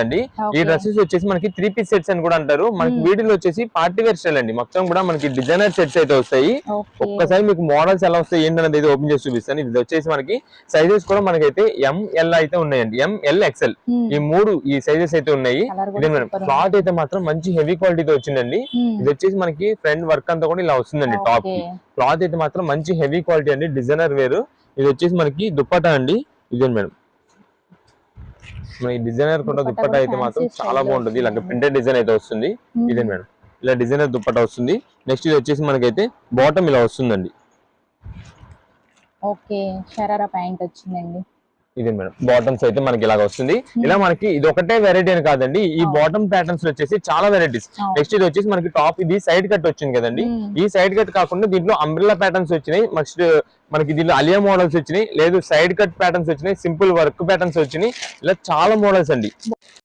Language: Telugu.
అండి. ఈ డ్రెస్సెస్ వచ్చేసి మనకి 3 పీస్ సెట్స్ అని కూడా అంటారు. మనకి వీటిలో వచ్చేసి పార్టీ వేర్ స్టైల్ అండి. మొత్తం కూడా మనకి డిజైనర్ సెట్స్ అయితే వస్తాయి. ఒక్కసారి మీకు మోడల్స్ ఎలా వస్తాయి ఏంటనేది అయితే ఓపెన్ చేసి చూపిస్తాను. ఇది వచ్చేసి మనకి సైజెస్ కూడా మనకైతే ML అయితే ఉన్నాయండి. ML XL ఈ సైజెస్ అయితే ఉన్నాయి. ఇదే మేడం క్లాత్ అయితే మాత్రం మంచి హెవీ క్వాలిటీతో వచ్చిందండి. ఇది వచ్చేసి మనకి ఫ్రంట్ వర్క్ అంతా కూడా ఇలా వస్తుందండి. టాప్ కి క్లాత్ అయితే మాత్రం మంచి హెవీ క్వాలిటీ అండి. డిజైనర్ వేరు. ఇది వచ్చేసి మనకి దుప్పటా అండి. ఇదే మేడం ఈ డిజైనర్ కూడా దుప్పటా అయితే మాత్రం చాలా బాగుంటుంది. ఇలా ప్రింటెడ్ డిజైన్ అయితే వస్తుంది. ఇదే మేడం ఇలా డిజైనర్ దుప్పటా వస్తుంది. నెక్స్ట్ ఇది వచ్చేసి మనకైతే బాటమ్ ఇలా వస్తుందండి. ఓకే షరారా ప్యాంట్ వచ్చిందండి. ఇదే మేడం బాటమ్స్ అయితే మనకి ఇలాగ వస్తుంది. ఇలా మనకి ఇది ఒకటే వెరైటీ అని కాదండి. ఈ బాటమ్ ప్యాటర్న్స్ వచ్చేసి చాలా వెరైటీస్. నెక్స్ట్ ఇది వచ్చేసి మనకి టాప్ ఇది సైడ్ కట్ వచ్చింది కదండి. ఈ సైడ్ కట్ కాకుండా దీంట్లో అంబ్రెల్లా ప్యాటర్న్స్ వచ్చినాయి. నెక్స్ట్ మనకి దీంట్లో అలియా మోడల్స్ వచ్చినాయి. లేదు సైడ్ కట్ ప్యాటర్న్స్ వచ్చినాయి. సింపుల్ వర్క్ ప్యాటర్న్స్ వచ్చినాయి. ఇలా చాలా మోడల్స్ అండి.